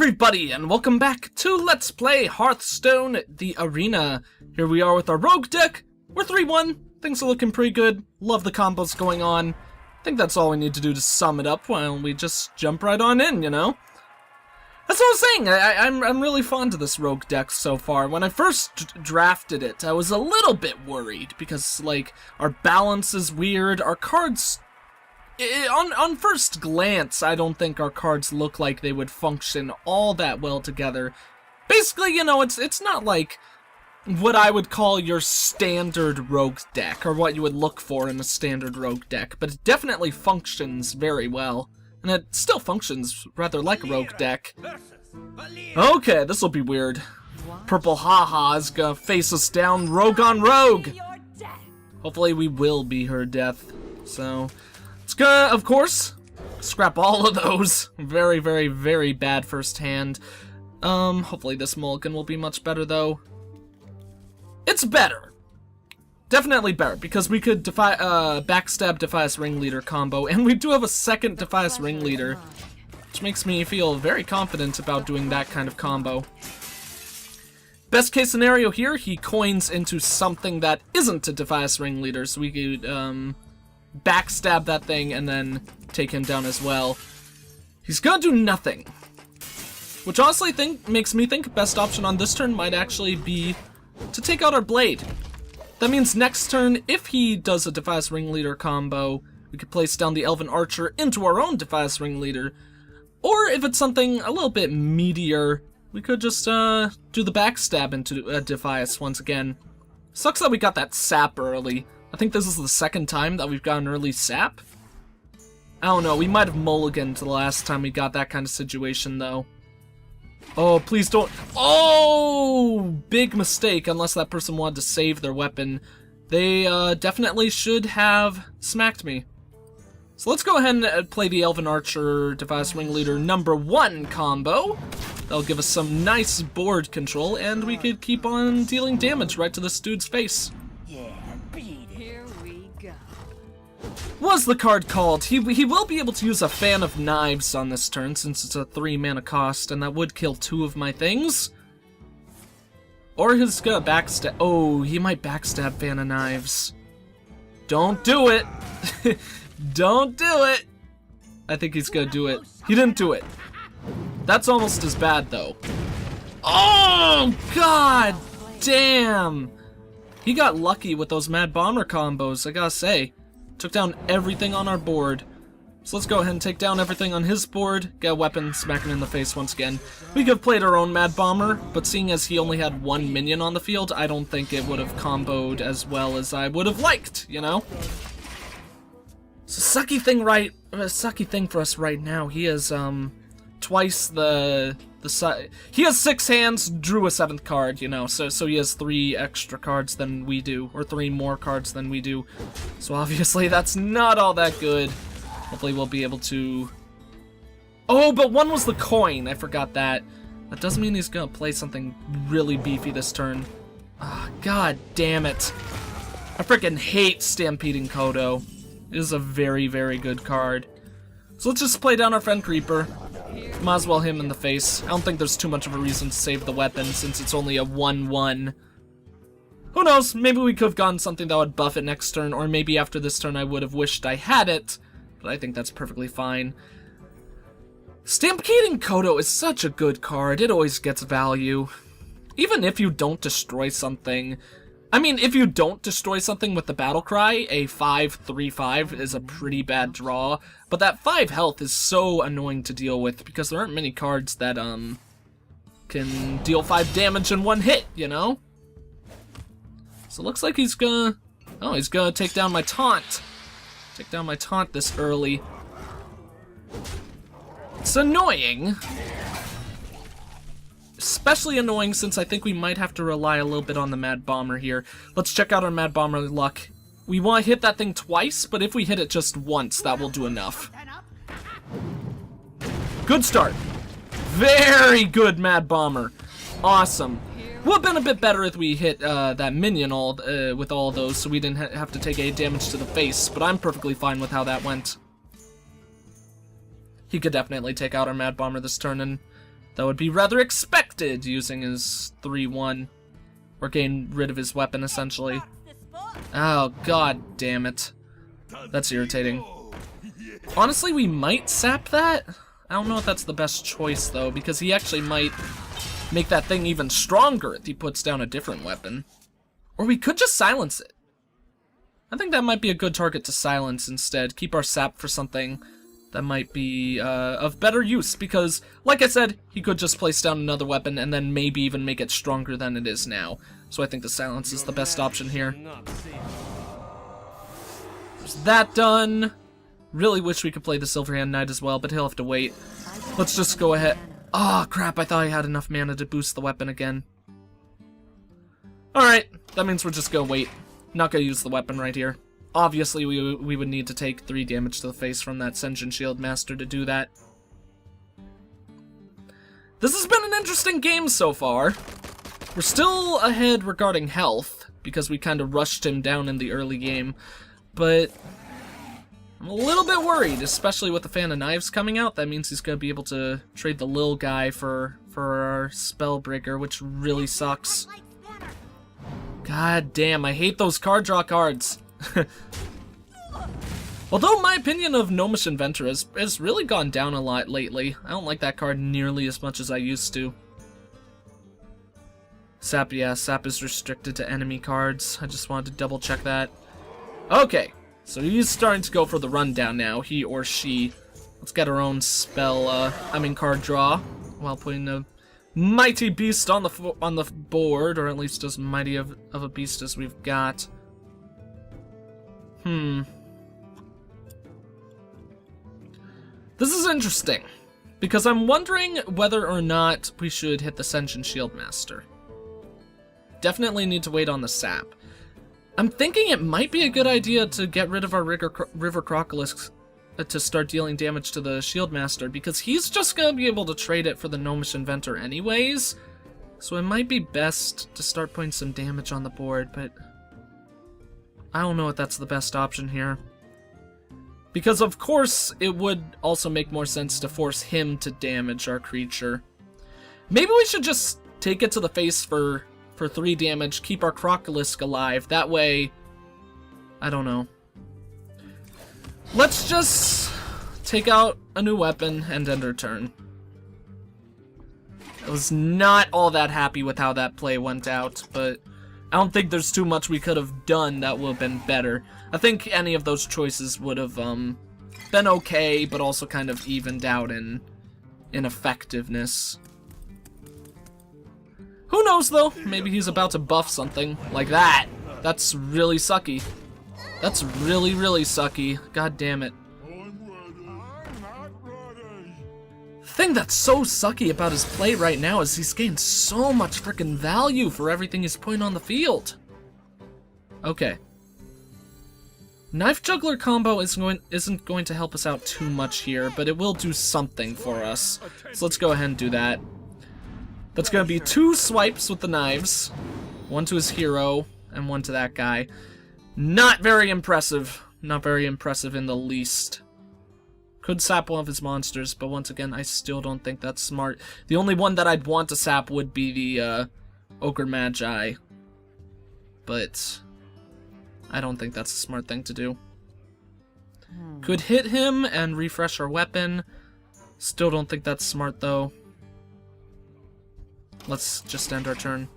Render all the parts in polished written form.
everybody, and welcome back to Let's Play Hearthstone, the Arena. Here we are with our rogue deck. We're 3-1. Things are looking pretty good. Love the combos going on. I think that's all we need to do to sum it up. Well, we just jump right on in, you know? That's what I was saying. I'm really fond of this rogue deck so far. When I first drafted it, I was a little bit worried because, like, our balance is weird. Our cards... On first glance, I don't think our cards look like they would function all that well together. Basically, you know, it's not like what I would call your standard rogue deck, or what you would look for in a standard rogue deck, but it definitely functions very well. And it still functions rather like a rogue deck. Okay, this'll be weird. Purple Haha is gonna face us down rogue on rogue. Hopefully we will be her death, so... It's gonna, of course, scrap all of those. Very, very, very bad first hand. Hopefully this mulligan will be much better, though. It's better. Definitely better, because we could backstab Defias Ringleader combo, and we do have a second Defias Ringleader, which makes me feel very confident about doing that kind of combo. Best case scenario here, he coins into something that isn't a Defias Ringleader, so we could, backstab that thing and then take him down as well. He's gonna do nothing, which honestly makes me think best option on this turn might actually be to take out our blade. That means next turn, if he does a Defias Ringleader combo, we could place down the Elven Archer into our own Defias Ringleader, or if it's something a little bit meatier, we could just do the backstab into Defias once again. Sucks that we got that sap early. I think this is the second time that we've got an early sap. I don't know, we might have mulliganed the last time we got that kind of situation, though. Oh, please don't... Oh! Big mistake, unless that person wanted to save their weapon. They definitely should have smacked me. So let's go ahead and play the Elven Archer Defias Ringleader #1 combo. That'll give us some nice board control, and we could keep on dealing damage right to this dude's face. Was the card called? He will be able to use a Fan of Knives on this turn since it's a 3 mana cost, and that would kill 2 of my things. Or he's gonna backstab. Oh, he might backstab Fan of Knives. Don't do it. Don't do it. I think he's gonna do it. He didn't do it. That's almost as bad though. Oh, god damn. He got lucky with those Mad Bomber combos, I gotta say. Took down everything on our board. So let's go ahead and take down everything on his board, get a weapon, smack him in the face once again. We could have played our own Mad Bomber, but seeing as he only had 1 minion on the field, I don't think it would have comboed as well as I would have liked, you know? So sucky thing for us right now, he has twice the size. He has 6 hands, drew a 7th card, you know, so he has 3 extra cards than we do, or 3 more cards than we do. So obviously that's not all that good. Hopefully we'll be able to... Oh, but 1 was the coin, I forgot that. That doesn't mean he's gonna play something really beefy this turn. Ah, god damn it. I freaking hate Stampeding Kodo. It is a very, very good card. So let's just play down our friend Creeper. Might as well hit him in the face. I don't think there's too much of a reason to save the weapon since it's only a 1/1. Who knows, maybe we could have gotten something that would buff it next turn, or maybe after this turn I would have wished I had it, but I think that's perfectly fine. Stampeding Kodo is such a good card, it always gets value. Even if you don't destroy something. I mean, if you don't destroy something with the Battle Cry, a 5/3/5 is a pretty bad draw, but that 5 health is so annoying to deal with because there aren't many cards that, can deal 5 damage in 1 hit, you know? So it looks like he's gonna... Oh, he's gonna take down my taunt. Take down my taunt this early. It's annoying. Especially annoying since I think we might have to rely a little bit on the Mad Bomber here. Let's check out our Mad Bomber luck. We want to hit that thing twice, but if we hit it just once, that will do enough. Good start. Very good Mad Bomber. Awesome. Would have been a bit better if we hit that minion with all of those, so we didn't have to take any damage to the face, but I'm perfectly fine with how that went. He could definitely take out our Mad Bomber this turn, and That would be rather expected using his 3-1. Or getting rid of his weapon, essentially. Oh, god damn it. That's irritating. Honestly, we might sap that. I don't know if that's the best choice, though, because he actually might make that thing even stronger if he puts down a different weapon. Or we could just silence it. I think that might be a good target to silence instead. Keep our sap for something that might be of better use, because, like I said, he could just place down another weapon and then maybe even make it stronger than it is now. So I think the silence is the best option here. There's that done. Really wish we could play the Silverhand Knight as well, but he'll have to wait. Let's just go ahead. Ah, crap, I thought I had enough mana to boost the weapon again. Alright, that means we're just gonna wait. Not gonna use the weapon right here. Obviously, we would need to take 3 damage to the face from that Sentient Shield Master to do that. This has been an interesting game so far. We're still ahead regarding health, because we kind of rushed him down in the early game. But I'm a little bit worried, especially with the Fan of Knives coming out. That means he's going to be able to trade the Lil guy for our Spellbreaker, which really sucks. God damn, I hate those card draw cards. Although my opinion of Gnomish Inventor has really gone down a lot lately. I don't like that card nearly as much as I used to. Sap, yeah, Sap is restricted to enemy cards. I just wanted to double check that. Okay, so he's starting to go for the rundown now, he or she. Let's get our own card draw, while putting a mighty beast on the board, or at least as mighty of a beast as we've got. This is interesting, because I'm wondering whether or not we should hit the Sentient Shield Master. Definitely need to wait on the sap. I'm thinking it might be a good idea to get rid of our River Crocolisk to start dealing damage to the Shield Master, because he's just going to be able to trade it for the Gnomish Inventor anyways. So it might be best to start putting some damage on the board, but I don't know if that's the best option here. Because of course it would also make more sense to force him to damage our creature. Maybe we should just take it to the face for 3 damage, keep our Crocolisk alive. That way, I don't know. Let's just take out a new weapon and end our turn. I was not all that happy with how that play went out, but I don't think there's too much we could have done that would have been better. I think any of those choices would have been okay, but also kind of evened out in effectiveness. Who knows, though? Maybe he's about to buff something like that. That's really sucky. That's really, really sucky. God damn it. The thing that's so sucky about his play right now is he's gained so much freaking value for everything he's putting on the field. Okay. Knife Juggler combo isn't going to help us out too much here, but it will do something for us. So let's go ahead and do that. That's going to be 2 swipes with the knives. 1 to his hero, and 1 to that guy. Not very impressive. Not very impressive in the least. Could sap one of his monsters, but once again, I still don't think that's smart. The only one that I'd want to sap would be the Ogre Magi. But I don't think that's a smart thing to do. Could hit him and refresh our weapon. Still don't think that's smart, though. Let's just end our turn.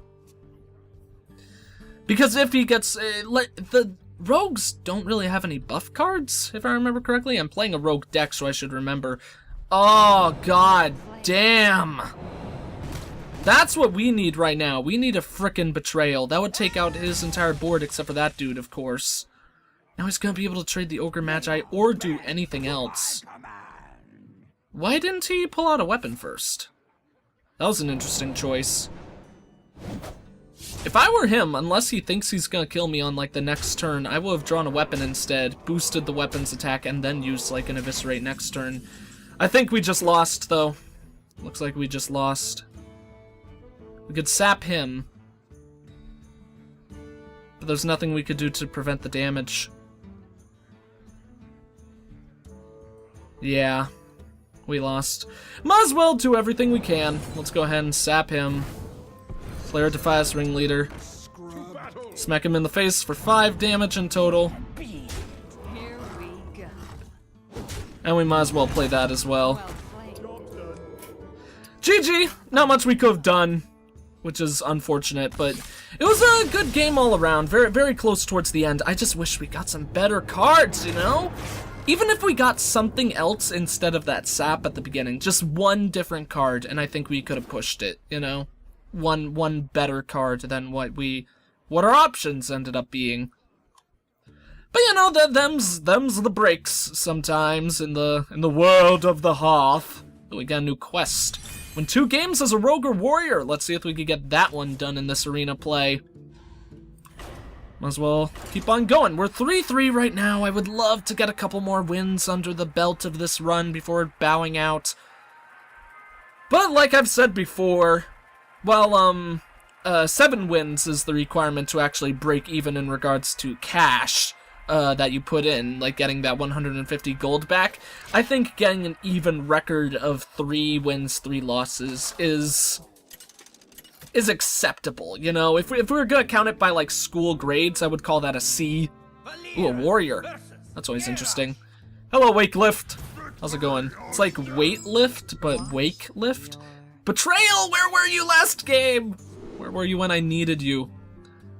Because if he gets... the rogues don't really have any buff cards, if I remember correctly. I'm playing a rogue deck, so I should remember. Oh, god damn. That's what we need right now. We need a frickin' betrayal. That would take out his entire board, except for that dude, of course. Now he's gonna be able to trade the Ogre Magi or do anything else. Why didn't he pull out a weapon first? That was an interesting choice. If I were him, unless he thinks he's gonna kill me on, like, the next turn, I would have drawn a weapon instead, boosted the weapon's attack, and then used, like, an Eviscerate next turn. I think we just lost, though. Looks like we just lost. We could sap him. But there's nothing we could do to prevent the damage. Yeah. we lost. Might as well do everything we can. Let's go ahead and sap him. Flare Defias Ringleader. Smack him in the face for 5 damage in total. Here we go. And we might as well play that as well. GG! Not much we could have done, which is unfortunate, but it was a good game all around. Very, very close towards the end. I just wish we got some better cards, you know? Even if we got something else instead of that sap at the beginning, just one different card, and I think we could have pushed it, you know? One better card than what our options ended up being. But you know, them's the breaks sometimes in the world of the Hearth. We got a new quest. Win 2 games as a rogue or warrior. Let's see if we can get that one done in this arena play. Might as well keep on going. We're 3-3 right now. I would love to get a couple more wins under the belt of this run before bowing out. But like I've said before, well, 7 wins is the requirement to actually break even in regards to cash that you put in, like getting that 150 gold back. I think getting an even record of 3 wins, 3 losses is acceptable, you know? If we were gonna count it by, like, school grades, I would call that a C. Ooh, a warrior. That's always interesting. Hello, Wake Lift. How's it going? It's like weight lift, but wake lift? Betrayal! Where were you last game? Where were you when I needed you?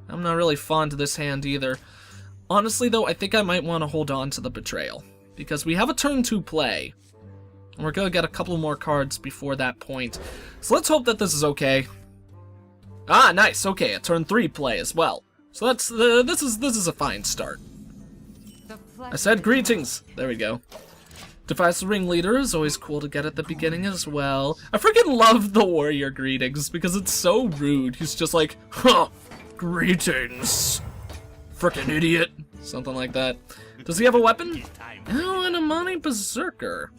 I'm not really fond of this hand either. Honestly, though, I think I might want to hold on to the Betrayal, because we have a turn 2 play, and we're going to get a couple more cards before that point. So let's hope that this is okay. Ah, nice. Okay, a turn 3 play as well. So that's this is a fine start. I said greetings. There we go. Defias the Ringleader is always cool to get at the beginning as well. I freaking love the warrior greetings because it's so rude. He's just like, huh, greetings. Frickin' idiot. Something like that. Does he have a weapon? Oh, an Amani Berserker.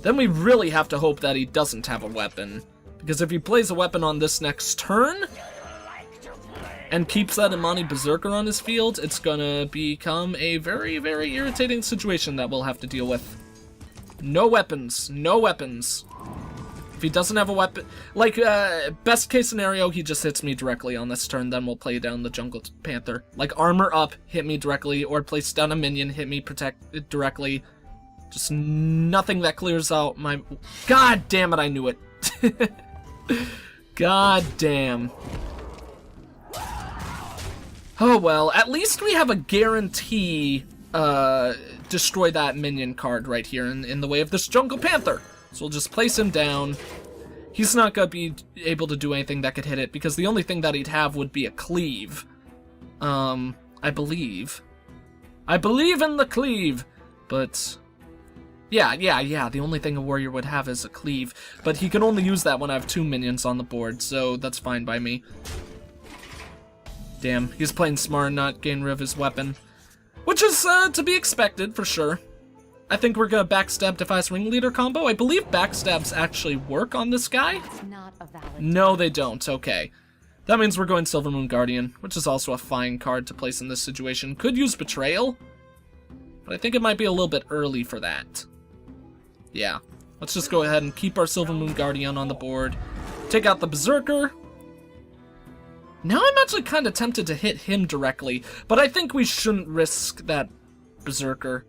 Then we really have to hope that he doesn't have a weapon. Because if he plays a weapon on this next turn, and keeps that Amani Berserker on his field, it's gonna become a very, very irritating situation that we'll have to deal with. No weapons. No weapons. If he doesn't have a weapon, like, best case scenario, he just hits me directly on this turn, then we'll play down the Jungle Panther. Like, armor up, hit me directly, or place down a minion, hit me, protect it directly. Just nothing that clears out my... God damn it, I knew it. God damn. Oh well, at least we have a guarantee, destroy that minion card right here in the way of this Jungle Panther. So we'll just place him down. He's not gonna be able to do anything that could hit it, because the only thing that he'd have would be a cleave. I believe. I believe in the cleave, but... Yeah, the only thing a warrior would have is a cleave, but he can only use that when I have 2 minions on the board, so that's fine by me. Damn, he's playing smart and not getting rid of his weapon. Which is, to be expected, for sure. I think we're gonna backstab Defias Ringleader combo. I believe backstabs actually work on this guy. No, they don't. Okay. That means we're going Silver Moon Guardian, which is also a fine card to place in this situation. Could use Betrayal, but I think it might be a little bit early for that. Yeah. Let's just go ahead and keep our Silver Moon Guardian on the board. Take out the Berserker. Now I'm actually kind of tempted to hit him directly, but I think we shouldn't risk that Berserker.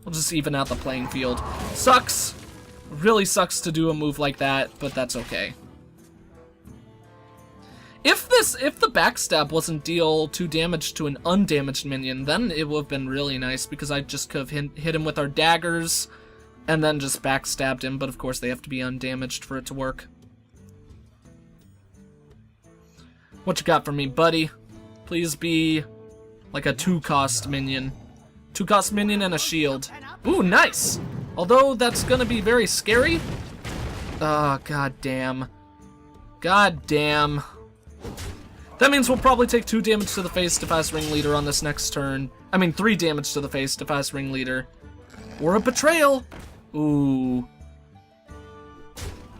We'll just even out the playing field. Sucks. Really sucks to do a move like that, but that's okay. If the backstab wasn't deal 2 damage to an undamaged minion, then it would have been really nice, because I just could have hit him with our daggers, and then just backstabbed him, but of course they have to be undamaged for it to work. What you got for me, buddy? Please be like a 2-cost minion. 2-cost minion and a shield. Ooh, nice! Although that's gonna be very scary. Oh, god damn. God damn. That means we'll probably take 2 damage to the face, Defias Ringleader on this next turn. I mean, 3 damage to the face, Defias Ringleader. Or a Betrayal. Ooh.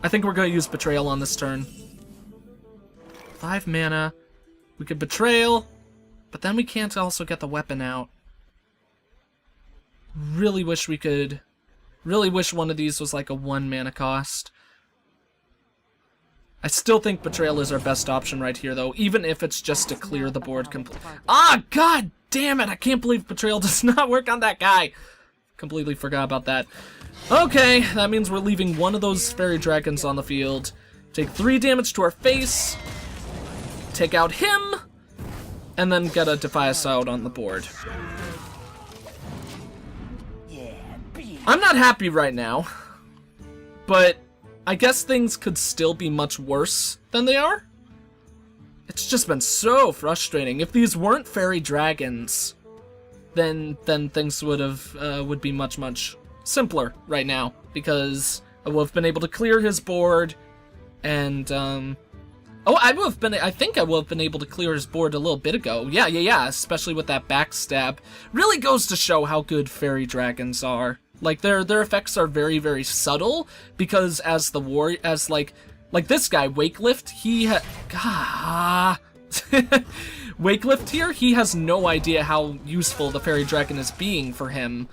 I think we're gonna use Betrayal on this turn. 5 mana. We could Betrayal, but then we can't also get the weapon out. Really wish we could Really wish one of these was like a 1 mana cost. I still think Betrayal is our best option right here, though, even if it's just to clear the board completely. Ah, god damn it! I can't believe Betrayal does not work on that guy. Completely forgot about that. Okay, that means we're leaving one of those fairy dragons on the field. Take 3 damage to our face. Take out him. And then get a Defias out on the board. I'm not happy right now. But I guess things could still be much worse than they are. It's just been so frustrating. If these weren't fairy dragons, then things would be much simpler right now, because I would have been able to clear his board, and I think I would have been able to clear his board a little bit ago. Yeah, especially with that backstab. Really goes to show how good fairy dragons are. Like their effects are very subtle, because as like this guy Wakelift, Wakelift here, he has no idea how useful the fairy dragon is being for him.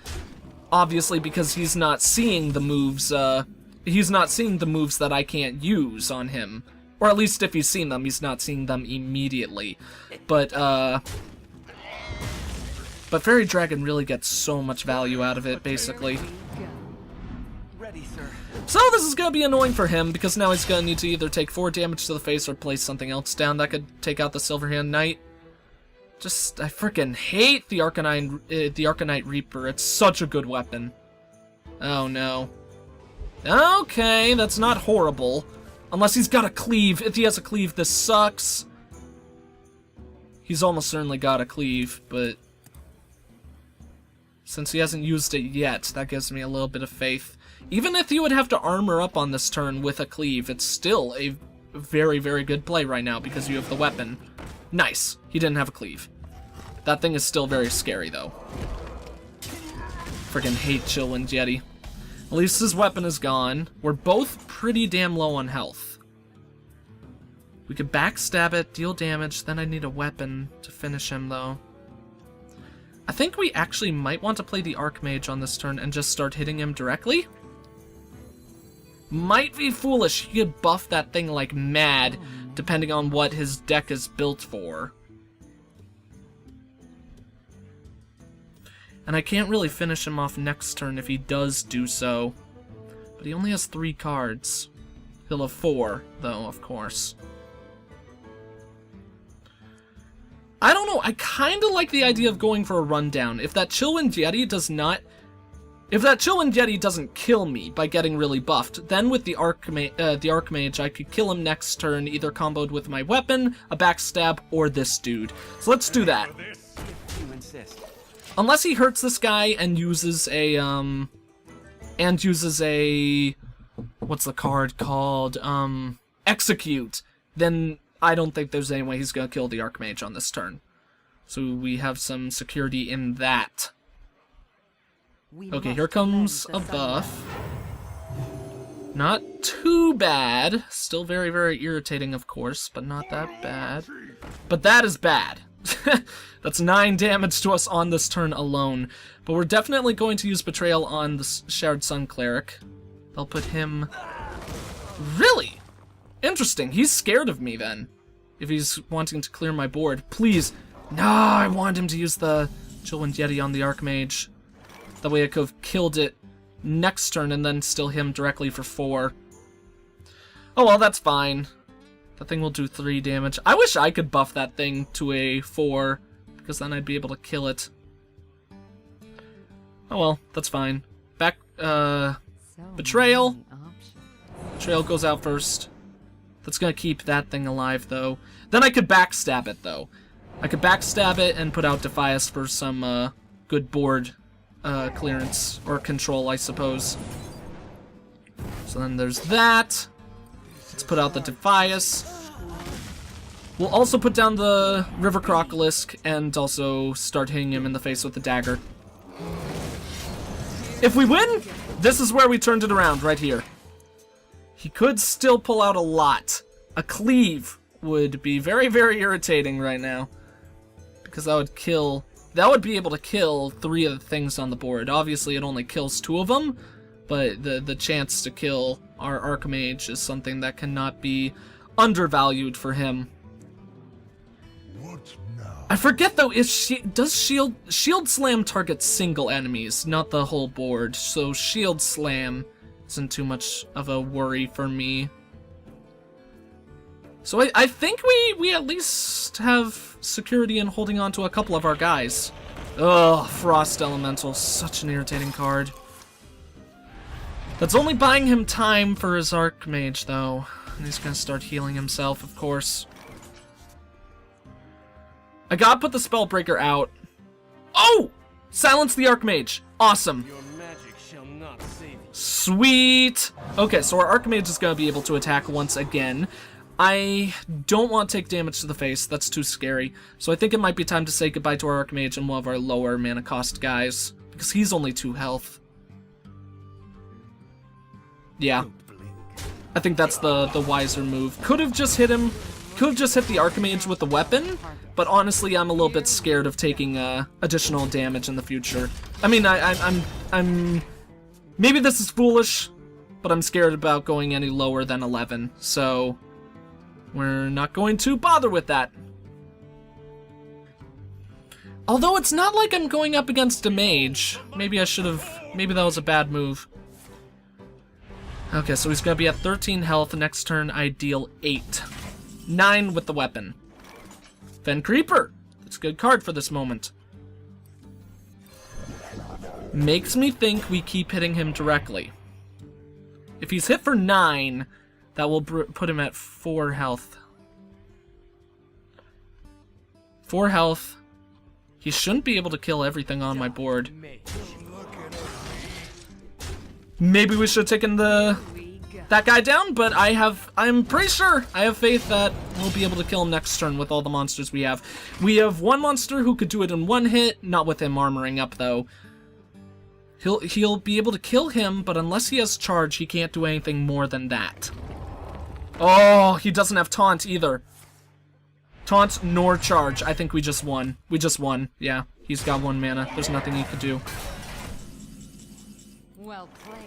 Obviously, because he's not seeing the moves. He's not seeing the moves that I can't use on him, or at least if he's seen them, he's not seeing them immediately. But Fairy Dragon really gets so much value out of it, basically. Ready, sir. So this is gonna be annoying for him, because now he's gonna need to either take 4 damage to the face or place something else down that could take out the Silverhand Knight. I freaking hate the Arcanite Reaper. It's such a good weapon. Oh no. Okay, that's not horrible. Unless he's got a cleave. If he has a cleave, this sucks. He's almost certainly got a cleave, but since he hasn't used it yet, that gives me a little bit of faith. Even if he would have to armor up on this turn with a cleave, it's still a very good play right now because you have the weapon. Nice. He didn't have a cleave. That thing is still very scary, though. Friggin' hate Chillwind Yeti. At least his weapon is gone. We're both pretty damn low on health. We could backstab it, deal damage, then I need a weapon to finish him, though. I think we actually might want to play the Archmage on this turn and just start hitting him directly. Might be foolish. He could buff that thing like mad, depending on what his deck is built for. And I can't really finish him off next turn if he does do so. But he only has 3 cards. He'll have 4, though, of course. I don't know, I kinda like the idea of going for a rundown. If that Chillwind Yeti doesn't kill me by getting really buffed, then with the Archmage, I could kill him next turn, either comboed with my weapon, a backstab, or this dude. So let's do that. Unless he hurts this guy and uses a, what's the card called? Execute, then I don't think there's any way he's gonna kill the Archmage on this turn. So we have some security in that. Okay, here comes a buff. Not too bad. Still very irritating, of course, but not that bad. But that is bad. That's 9 damage to us on this turn alone. But we're definitely going to use Betrayal on the Shared Sun Cleric. They'll put him... Really? Interesting. He's scared of me, then. If he's wanting to clear my board. Please. No, I want him to use the Chillwind Yeti on the Archmage. That way I could have killed it next turn and then still him directly for 4. Oh well, that's fine. That thing will do 3 damage. I wish I could buff that thing to a 4, because then I'd be able to kill it. Oh well, that's fine. Back, Betrayal. Betrayal goes out first. That's gonna keep that thing alive, though. Then I could backstab it, though. I could backstab it and put out Defias for some, good board, clearance, or control, I suppose. So then there's that. Let's put out the Defias. We'll also put down the River Crocolisk and also start hitting him in the face with the dagger. If we win, this is where we turned it around, right here. He could still pull out a lot. A cleave would be very irritating right now. Because that would be able to kill 3 of the things on the board. Obviously it only kills 2 of them, but the chance to kill our Archmage is something that cannot be undervalued for him. What now? I forget though, does Shield Slam target single enemies, not the whole board, so Shield Slam isn't too much of a worry for me. So I think we at least have security in holding on to a couple of our guys. Ugh, Frost Elemental, such an irritating card. That's only buying him time for his Archmage, though. And he's gonna start healing himself, of course. I gotta put the Spellbreaker out. Oh! Silence the Archmage. Awesome. Your magic shall not save you. Sweet! Okay, so our Archmage is gonna be able to attack once again. I don't want to take damage to the face. That's too scary. So I think it might be time to say goodbye to our Archmage and one of our lower mana cost guys. Because he's only 2 health. Yeah. I think that's the wiser move. Could have just hit him. Could have just hit the Archmage with the weapon. But honestly, I'm a little bit scared of taking additional damage in the future. I mean, I'm... Maybe this is foolish, but I'm scared about going any lower than 11. So... we're not going to bother with that. Although it's not like I'm going up against a mage. Maybe I should have... maybe that was a bad move. Okay, so he's going to be at 13 health. Next turn, I deal 8. 9 with the weapon. Fen Creeper. That's a good card for this moment. Makes me think we keep hitting him directly. If he's hit for 9... that will put him at 4 health. 4 health. He shouldn't be able to kill everything on my board. Maybe we should have taken that guy down, but I'm pretty sure I have faith that we'll be able to kill him next turn with all the monsters we have. We have one monster who could do it in 1 hit, not with him armoring up though. He'll be able to kill him, but unless he has charge, he can't do anything more than that. Oh, he doesn't have taunt either. Taunt nor charge. I think we just won. We just won. Yeah, he's got 1 mana. There's nothing he could do. Well played.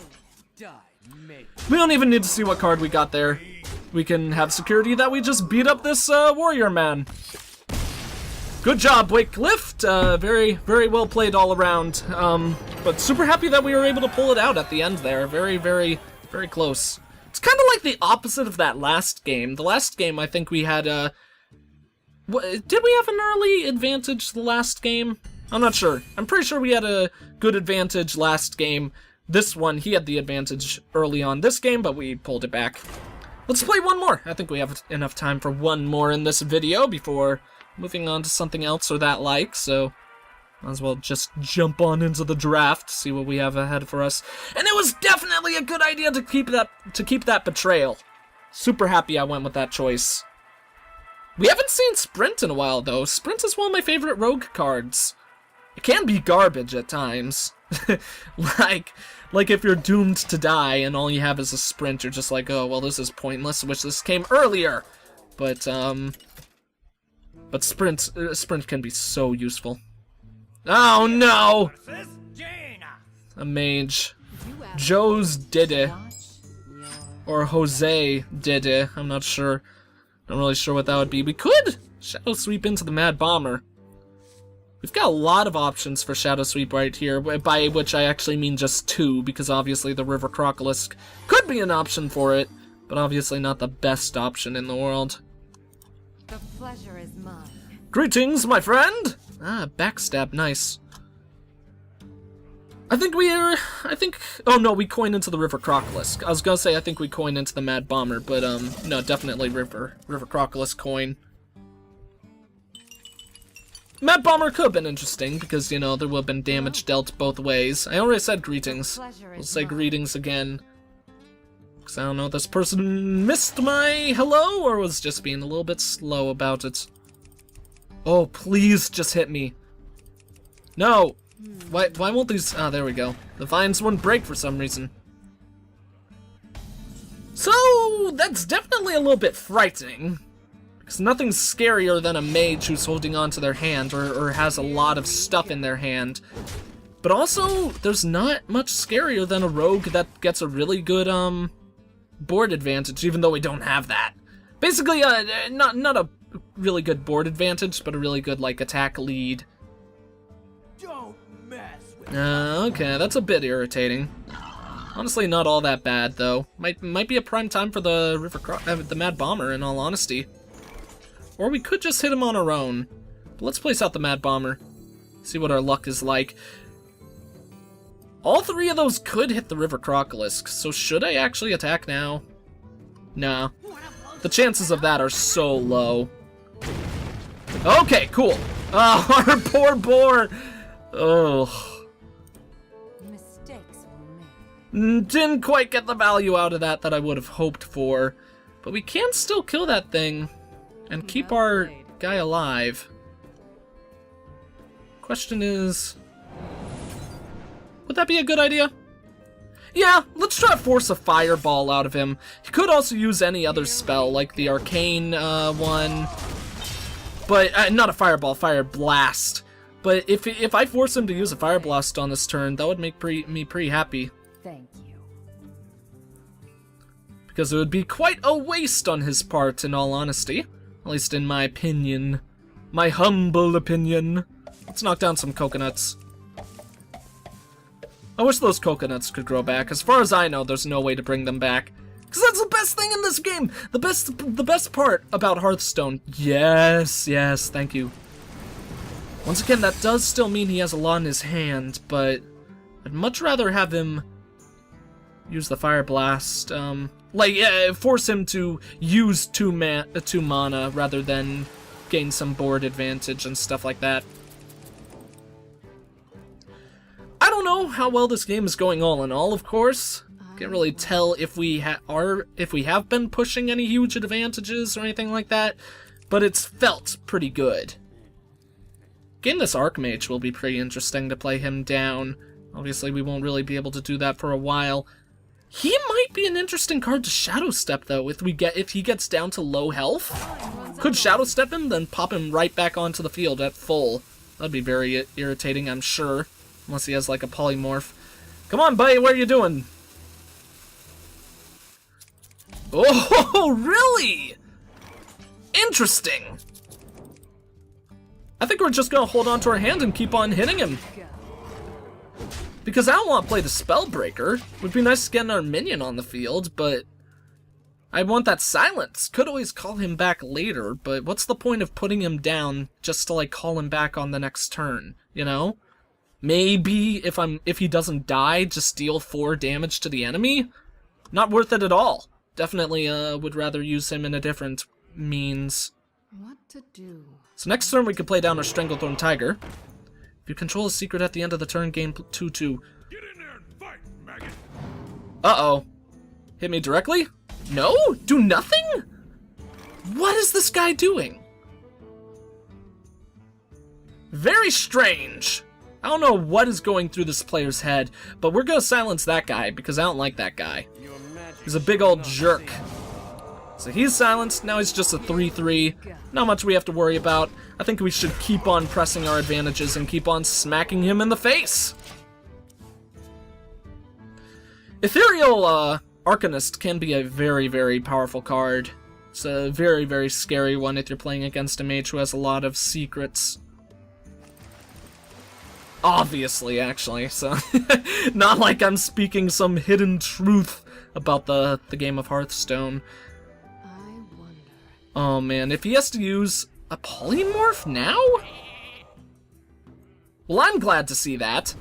Die, mate. We don't even need to see what card we got there. We can have security that we just beat up this warrior man. Good job, Wakelet. Very, very well played all around. But super happy that we were able to pull it out at the end there. Very, very, very close. It's kind of like the opposite of that last game. The last game, I think we had a... did we have an early advantage the last game? I'm not sure. I'm pretty sure we had a good advantage last game. This one, he had the advantage early on this game, but we pulled it back. Let's play one more. I think we have enough time for one more in this video before moving on to something else or that like, so... might as well just jump on into the draft, see what we have ahead for us. And it was definitely a good idea to keep that betrayal. Super happy I went with that choice. We haven't seen Sprint in a while though. Sprint is one of my favorite rogue cards. It can be garbage at times. like if you're doomed to die and all you have is a Sprint, you're just like, oh well, this is pointless. I wish this came earlier. But Sprint can be so useful. Oh no! A mage. Joe's did it. Or Jose did it. I'm not sure. Not really sure what that would be. We could Shadow Sweep into the Mad Bomber. We've got a lot of options for Shadow Sweep right here, by which I actually mean just 2, because obviously the River Crocolisk could be an option for it, but obviously not the best option in the world. The pleasure is mine. Greetings, my friend! Ah, backstab, nice. Oh no, we coin into the River Crocolisk. I was gonna say I think we coin into the Mad Bomber, but no, definitely River Crocolisk coin. Mad Bomber could have been interesting, because, you know, there would have been damage dealt both ways. I already said greetings. We'll say greetings again. Because I don't know if this person missed my hello, or was just being a little bit slow about it. Oh, please just hit me. No! Why won't these... Ah, there we go. The vines wouldn't break for some reason. So, that's definitely a little bit frightening. Because nothing's scarier than a mage who's holding on to their hand, or has a lot of stuff in their hand. But also, there's not much scarier than a rogue that gets a really good board advantage, even though we don't have that. Basically, not a really good board advantage, but a really good like attack lead. Don't mess with Okay, that's a bit irritating. Honestly, not all that bad though. Might be a prime time for the Mad Bomber, in all honesty. Or we could just hit him on our own. But let's place out the Mad Bomber. See what our luck is like. All three of those could hit the River Crocolisk, so should I actually attack now? Nah. The chances of that are so low. Okay, cool. Oh, our poor boar. Oh. Mistakes were made. Didn't quite get the value out of that I would have hoped for. But we can still kill that thing and keep our guy alive. Question is, would that be a good idea? Yeah, let's try to force a fireball out of him. He could also use any other spell, like the arcane one. But, not a fireball, fire blast. But if I force him to use a fire blast on this turn, that would make me pretty happy. Thank you. Because it would be quite a waste on his part, in all honesty. At least in my opinion. My humble opinion. Let's knock down some coconuts. I wish those coconuts could grow back. As far as I know, there's no way to bring them back. Because that's the best thing in this game! The best part about Hearthstone. Yes, thank you. Once again, that does still mean he has a lot in his hand, but I'd much rather have him use the Fire Blast. Force him to use two mana rather than gain some board advantage and stuff like that. I don't know how well this game is going all in all, of course. Can't really tell if we have been pushing any huge advantages or anything like that, but it's felt pretty good. Getting this Archmage will be pretty interesting to play him down. Obviously, we won't really be able to do that for a while. He might be an interesting card to Shadow Step, though, if he gets down to low health. Could Shadow Step him, then pop him right back onto the field at full. That'd be very irritating, I'm sure. Unless he has, like, a polymorph. Come on, buddy, what are you doing? Oh, really? Interesting. I think we're just gonna hold on to our hand and keep on hitting him. Because I don't want to play the Spellbreaker. Would be nice getting our minion on the field, but I want that silence. Could always call him back later, but what's the point of putting him down just to, like, call him back on the next turn, you know? Maybe if he doesn't die, just deal 4 damage to the enemy? Not worth it at all. Definitely would rather use him in a different means. What to do? So next turn we can play down our Stranglethorn Tiger. If you control a secret at the end of the turn, gain 2/2. Get in there and fight, maggot. Uh-oh. Hit me directly? No? Do nothing? What is this guy doing? Very strange. I don't know what is going through this player's head, but we're gonna silence that guy because I don't like that guy. He's a big old jerk. So he's silenced, now he's just a 3/3. Not much we have to worry about. I think we should keep on pressing our advantages and keep on smacking him in the face. Ethereal Arcanist can be a very, very powerful card. It's a very, very scary one if you're playing against a mage who has a lot of secrets. Obviously, actually, so not like I'm speaking some hidden truth about the game of Hearthstone. I wonder. Oh man, if he has to use a polymorph now? Well, I'm glad to see that.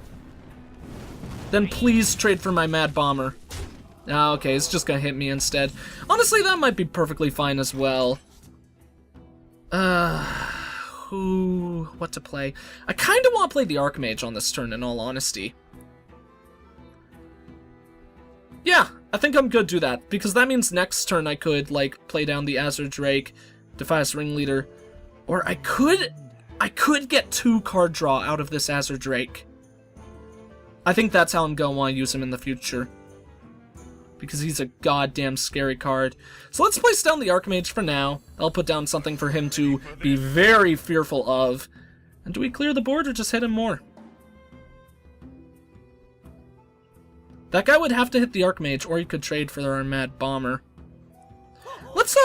Then please trade for my Mad Bomber. Ah, okay, it's just gonna hit me instead. Honestly, that might be perfectly fine as well. What to play? I kind of want to play the Archmage on this turn, in all honesty. Yeah, I think I'm good to do that, because that means next turn I could, like, play down the Azure Drake, Defias Ringleader, or I could get 2 card draw out of this Azure Drake. I think that's how I'm gonna want to use him in the future. Because he's a goddamn scary card. So let's place down the Archmage for now. I'll put down something for him to be very fearful of. And do we clear the board or just hit him more? That guy would have to hit the Archmage, or he could trade for our Mad Bomber. Let's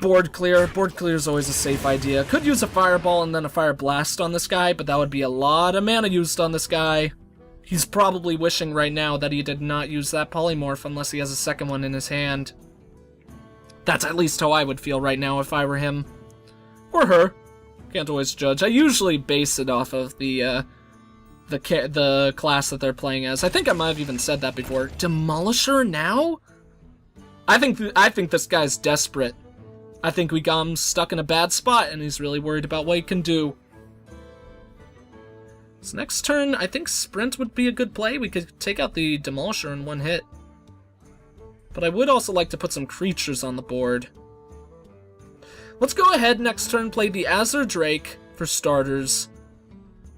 board clear. Board clear is always a safe idea. Could use a Fireball and then a Fire Blast on this guy, but that would be a lot of mana used on this guy. He's probably wishing right now that he did not use that Polymorph unless he has a second one in his hand. That's at least how I would feel right now if I were him. Or her. Can't always judge. I usually base it off of the class that they're playing as. I think I might have even said that before. Demolisher now? I think this guy's desperate. I think we got him stuck in a bad spot and he's really worried about what he can do. So next turn, I think Sprint would be a good play. We could take out the Demolisher in one hit. But I would also like to put some creatures on the board. Let's go ahead next turn, play the Azure Drake for starters.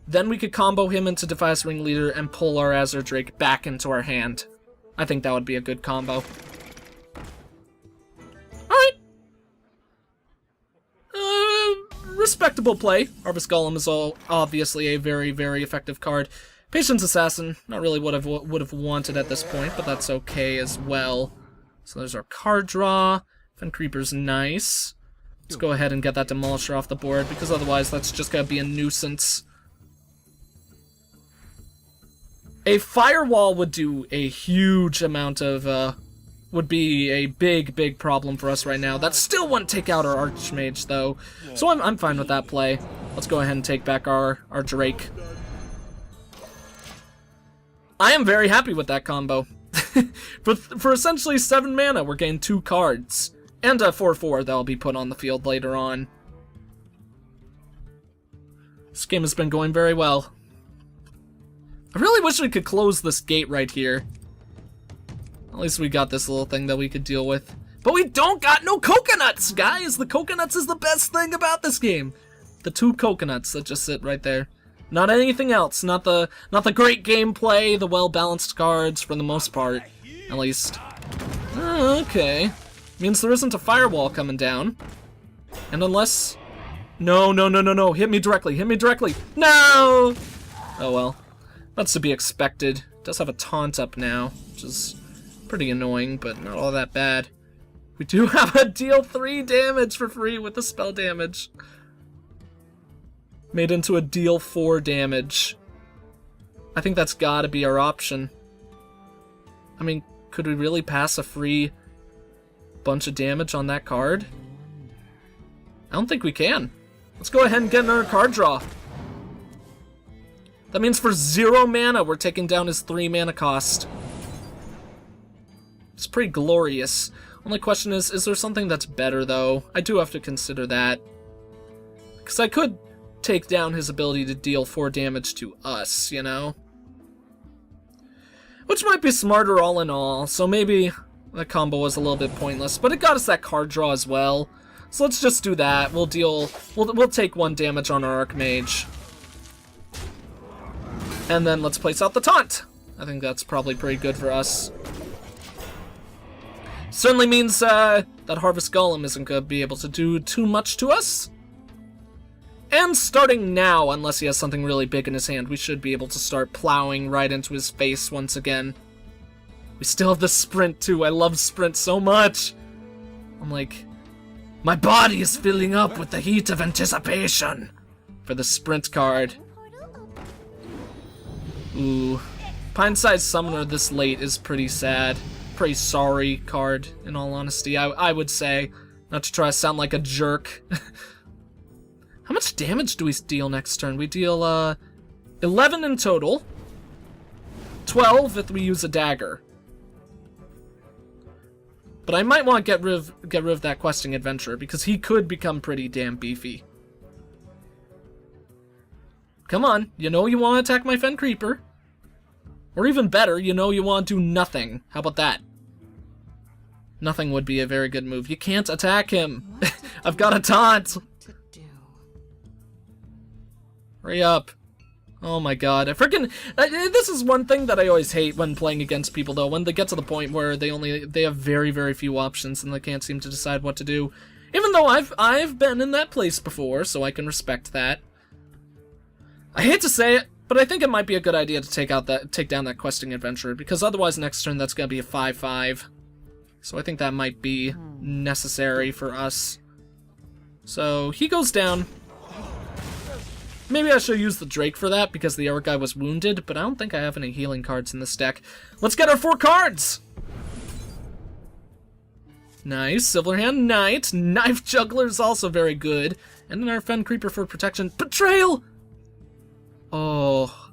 Then we could combo him into Defias Ringleader and pull our Azure Drake back into our hand. I think that would be a good combo. Alright. Respectable play. Harvest Golem is obviously a very, very effective card. Patience Assassin, not really what I would have wanted at this point, but that's okay as well. So there's our card draw. Fen Creeper's nice. Let's go ahead and get that Demolisher off the board, because otherwise that's just gonna be a nuisance. A Firewall would do a huge amount of, would be a big, big problem for us right now. That still wouldn't take out our Archmage, though. So I'm fine with that play. Let's go ahead and take back our Drake. I am very happy with that combo. For essentially 7 mana, we're getting 2 cards. And a 4/4 that'll be put on the field later on. This game has been going very well. I really wish we could close this gate right here. At least we got this little thing that we could deal with. But we don't got no coconuts, guys! The coconuts is the best thing about this game. The 2 coconuts that just sit right there. Not anything else. Not the great gameplay, the well-balanced cards for the most part, at least. Okay. Means there isn't a Firewall coming down. And unless... No. Hit me directly. No! Oh well. That's to be expected. It does have a taunt up now, which is pretty annoying, but not all that bad. We do have a deal 3 damage for free with the spell damage. Made into a deal 4 damage. I think that's gotta be our option. I mean, could we really pass a free bunch of damage on that card? I don't think we can. Let's go ahead and get another card draw. That means for 0 mana, we're taking down his 3 mana cost. It's pretty glorious. Only question is there something that's better, though? I do have to consider that. Because I could take down his ability to deal 4 damage to us, you know? Which might be smarter all in all, so maybe that combo was a little bit pointless, but it got us that card draw as well. So let's just do that. We'll take 1 damage on our Archmage. And then let's place out the taunt. I think that's probably pretty good for us. Certainly means that Harvest Golem isn't going to be able to do too much to us. And starting now, unless he has something really big in his hand, we should be able to start plowing right into his face once again. We still have the Sprint too. I love Sprint so much. I'm like, my body is filling up with the heat of anticipation for the Sprint card. Ooh. Pine-sized Summoner this late is pretty sad. Pretty sorry card, in all honesty, I would say. Not to try to sound like a jerk. How much damage do we deal next turn? We deal 11 in total. 12 if we use a dagger. But I might want to get rid of that questing adventurer, because he could become pretty damn beefy. Come on, you know you want to attack my Fen Creeper. Or even better, you know you want to do nothing. How about that? Nothing would be a very good move. You can't attack him. I've got a taunt. Hurry up. Oh my god. I freaking... this is one thing that I always hate when playing against people, though. When they get to the point where they have very, very few options and they can't seem to decide what to do. Even though I've been in that place before, so I can respect that. I hate to say it, but I think it might be a good idea to take down that questing adventurer, because otherwise next turn that's going to be a 5/5. So I think that might be necessary for us. So he goes down. Maybe I should use the Drake for that, because the other guy was wounded, but I don't think I have any healing cards in this deck. Let's get our 4 cards! Nice. Silverhand Knight. Knife Juggler is also very good. And then our Fen Creeper for protection. Betrayal! Oh.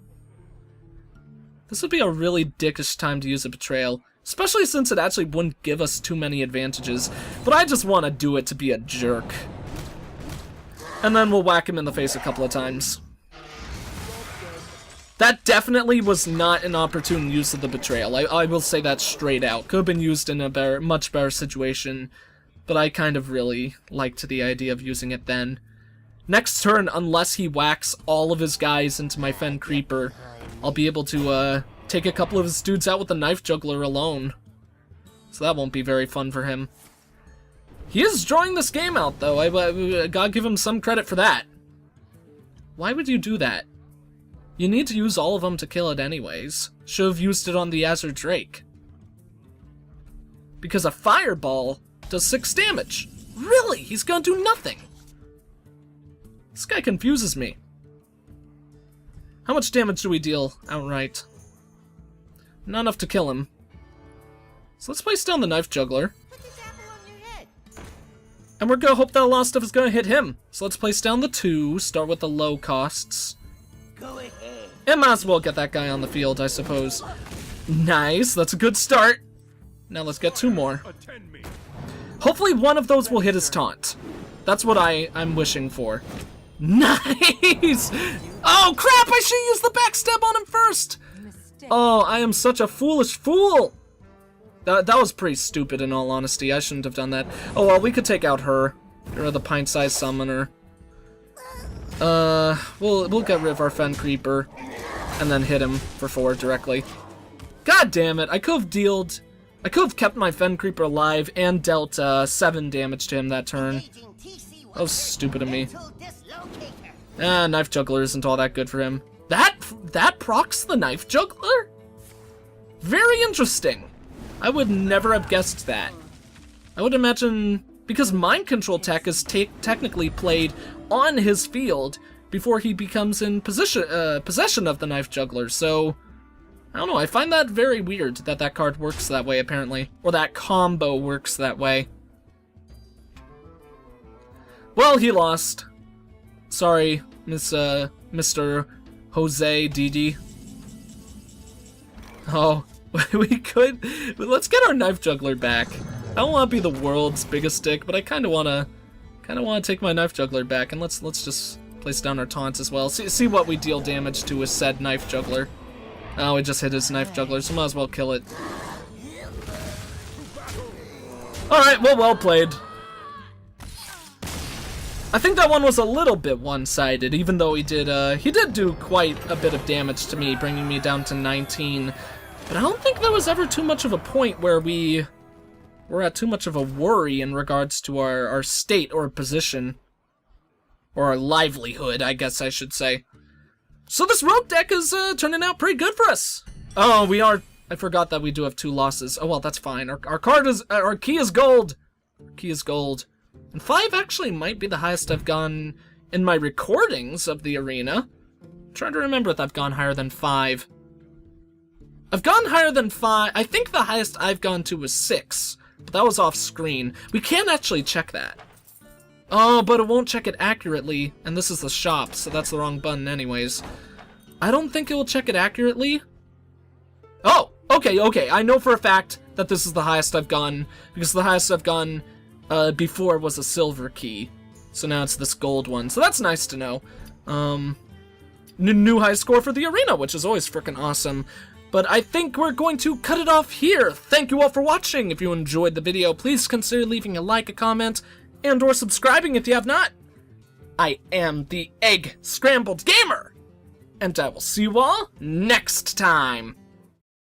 This would be a really dickish time to use a Betrayal. Especially since it actually wouldn't give us too many advantages. But I just want to do it to be a jerk. And then we'll whack him in the face a couple of times. That definitely was not an opportune use of the Betrayal. I will say that straight out. Could have been used in a much better situation. But I kind of really liked the idea of using it then. Next turn, unless he whacks all of his guys into my Fen Creeper, I'll be able to take a couple of his dudes out with the Knife Juggler alone. So that won't be very fun for him. He is drawing this game out, though. I gotta give him some credit for that. Why would you do that? You need to use all of them to kill it anyways. Should have used it on the Azure Drake. Because a Fireball does 6 damage. Really? He's gonna do nothing. This guy confuses me. How much damage do we deal outright? Not enough to kill him. So let's place down the Knife Juggler. And we're gonna hope that a lot of stuff is gonna hit him. So let's place down the 2, start with the low costs. Go ahead. And might as well get that guy on the field, I suppose. Nice, that's a good start. Now let's get 2 more. Attend me. Hopefully one of those will hit his taunt. That's what I'm wishing for. Nice! Oh crap, I should use the backstab on him first! Mistake. Oh, I am such a foolish fool! That was pretty stupid in all honesty. I shouldn't have done that. Oh well, we could take out her. Get rid of the pint-sized summoner. We'll get rid of our Fen Creeper. And then hit him for 4 directly. God damn it, I could have kept my Fen Creeper alive and dealt 7 damage to him that turn. That was stupid of me. Knife Juggler isn't all that good for him. That procs the Knife Juggler? Very interesting. I would never have guessed that. I would imagine, because Mind Control Tech is technically played on his field before he becomes in possession of the Knife Juggler, so I don't know, I find that very weird that that card works that way apparently, or that combo works that way. Well, he lost. Sorry, Mr. Jose Didi. Oh, we could. Let's get our Knife Juggler back. I don't want to be the world's biggest dick, but I kind of want to take my Knife Juggler back, and let's just place down our taunts as well. See what we deal damage to with said Knife Juggler. Oh, we just hit his Knife Juggler, so might as well kill it. All right, well played. I think that one was a little bit one-sided, even though he did do quite a bit of damage to me, bringing me down to 19. But I don't think there was ever too much of a point where we were at too much of a worry in regards to our state or position. Or our livelihood, I guess I should say. So this rogue deck is turning out pretty good for us. Oh, I forgot that we do have 2 losses. Oh well, that's fine. Our key is gold. Key is gold. And 5 actually might be the highest I've gone in my recordings of the arena. I'm trying to remember if I've gone higher than 5. I've gone higher than 5. I think the highest I've gone to was 6, but that was off screen. We can actually check that. Oh, but it won't check it accurately, and this is the shop, so that's the wrong button anyways. I don't think it will check it accurately. Oh, okay, I know for a fact that this is the highest I've gone, because the highest I've gone before was a silver key. So now it's this gold one, so that's nice to know. New high score for the arena, which is always freaking awesome. But I think we're going to cut it off here. Thank you all for watching. If you enjoyed the video, please consider leaving a like, a comment, and or subscribing if you have not. I am the EggScrambledGamer, and I will see you all next time.